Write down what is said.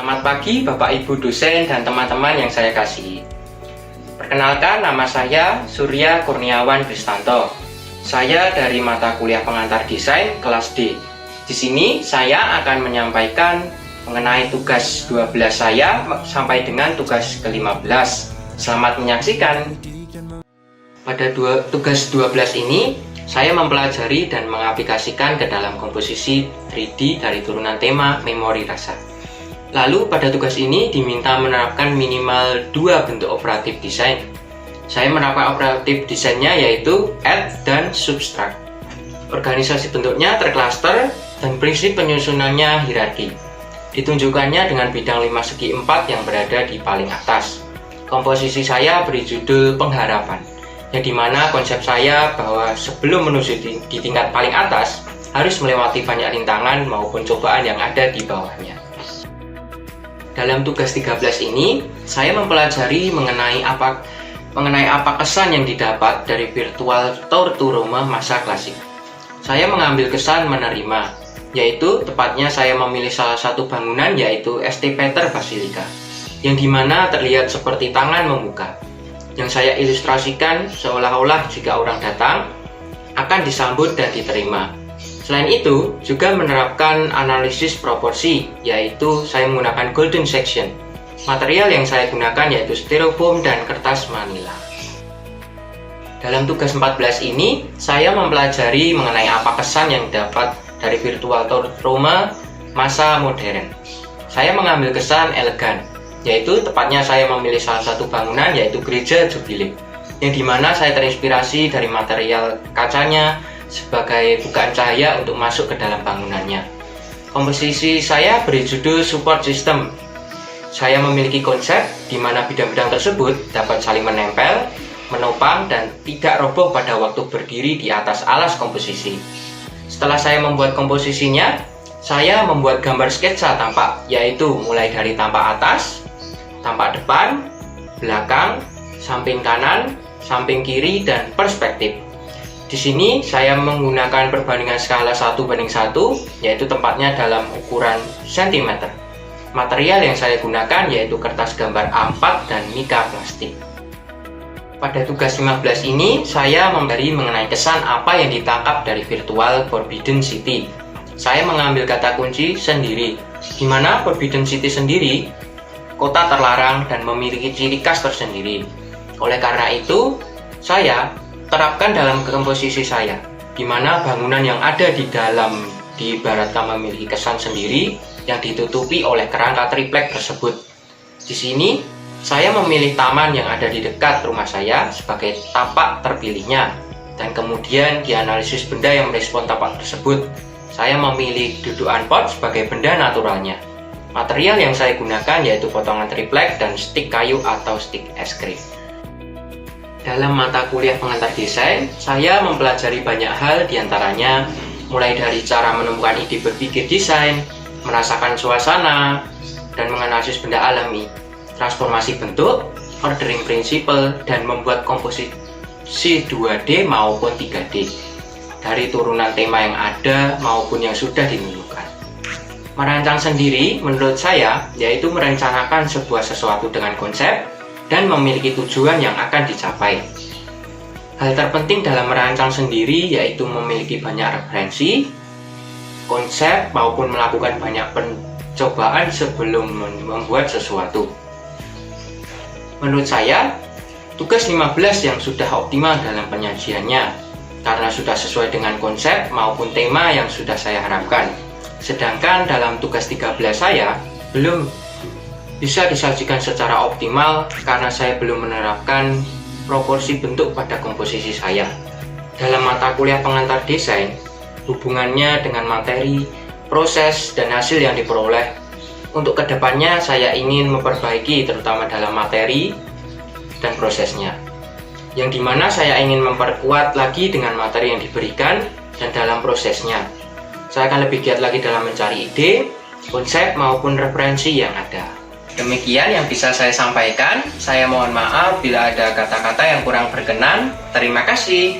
Selamat pagi Bapak Ibu dosen dan teman-teman yang saya kasihi. Perkenalkan, nama saya Surya Kurniawan Kristanto. Saya dari mata kuliah pengantar desain kelas D. Di sini saya akan menyampaikan mengenai tugas 12 saya sampai dengan tugas ke-15. Selamat menyaksikan. Pada tugas 12 ini, saya mempelajari dan mengaplikasikan ke dalam komposisi 3D dari turunan tema memori rasa. Lalu pada tugas ini diminta menerapkan minimal 2 bentuk operatif desain. Saya menerapkan operatif desainnya yaitu add dan subtract. Organisasi bentuknya terklaster dan prinsip penyusunannya hierarki. Ditunjukkannya dengan bidang 5 segi 4 yang berada di paling atas. Komposisi saya beri judul pengharapan, yang dimana konsep saya bahwa sebelum menuju di tingkat paling atas harus melewati banyak rintangan maupun cobaan yang ada di bawahnya. Dalam tugas 13 ini, saya mempelajari mengenai apa kesan yang didapat dari virtual tour to Roma masa klasik. Saya mengambil kesan menerima, yaitu tepatnya saya memilih salah satu bangunan yaitu St. Peter Basilica, yang dimana terlihat seperti tangan membuka. Yang saya ilustrasikan seolah-olah jika orang datang akan disambut dan diterima. Selain itu, juga menerapkan analisis proporsi, yaitu saya menggunakan golden section. Material yang saya gunakan yaitu styrofoam dan kertas manila. Dalam tugas 14 ini, saya mempelajari mengenai apa kesan yang dapat dari virtual tour Roma masa modern. Saya mengambil kesan elegan, yaitu tepatnya saya memilih salah satu bangunan yaitu Gereja Jubilee, yang dimana saya terinspirasi dari material kacanya sebagai bukaan cahaya untuk masuk ke dalam bangunannya. Komposisi saya beri judul support system. Saya memiliki konsep di mana bidang-bidang tersebut dapat saling menempel, menopang, dan tidak roboh pada waktu berdiri di atas alas komposisi. Setelah saya membuat komposisinya, saya membuat gambar sketsa tampak, yaitu mulai dari tampak atas, tampak depan, belakang, samping kanan, samping kiri, dan perspektif. Di sini saya menggunakan perbandingan skala 1:1, yaitu tempatnya dalam ukuran cm. Material yang saya gunakan yaitu kertas gambar A4 dan mika plastik. Pada tugas 15 ini, saya memberi mengenai kesan apa yang ditangkap dari virtual Forbidden City. Saya mengambil kata kunci sendiri, di mana Forbidden City sendiri kota terlarang dan memiliki ciri khas tersendiri. Oleh karena itu, saya terapkan dalam komposisi saya, di mana bangunan yang ada di dalam diibaratkan memiliki kesan sendiri yang ditutupi oleh kerangka triplek tersebut. Di sini, saya memilih taman yang ada di dekat rumah saya sebagai tapak terpilihnya, dan kemudian dianalisis benda yang merespon tapak tersebut. Saya memilih dudukan pot sebagai benda naturalnya. Material yang saya gunakan yaitu potongan triplek dan stik kayu atau stik es krim. Dalam mata kuliah pengantar desain, saya mempelajari banyak hal diantaranya mulai dari cara menemukan ide berpikir desain, merasakan suasana, dan menganalisis benda alami, transformasi bentuk, ordering principle, dan membuat komposisi 2D maupun 3D dari turunan tema yang ada maupun yang sudah ditentukan. Merancang sendiri menurut saya yaitu merencanakan sebuah sesuatu dengan konsep dan memiliki tujuan yang akan dicapai. Hal terpenting dalam merancang sendiri yaitu memiliki banyak referensi, konsep maupun melakukan banyak pencobaan sebelum membuat sesuatu. Menurut saya, tugas 15 yang sudah optimal dalam penyajiannya karena sudah sesuai dengan konsep maupun tema yang sudah saya harapkan. Sedangkan dalam tugas 13 saya belum bisa disajikan secara optimal karena saya belum menerapkan proporsi bentuk pada komposisi saya. Dalam mata kuliah pengantar desain, hubungannya dengan materi, proses, dan hasil yang diperoleh. Untuk kedepannya saya ingin memperbaiki terutama dalam materi dan prosesnya, yang dimana saya ingin memperkuat lagi dengan materi yang diberikan dan dalam prosesnya. Saya akan lebih giat lagi dalam mencari ide, konsep, maupun referensi yang ada. Demikian yang bisa saya sampaikan. Saya mohon maaf bila ada kata-kata yang kurang berkenan. Terima kasih.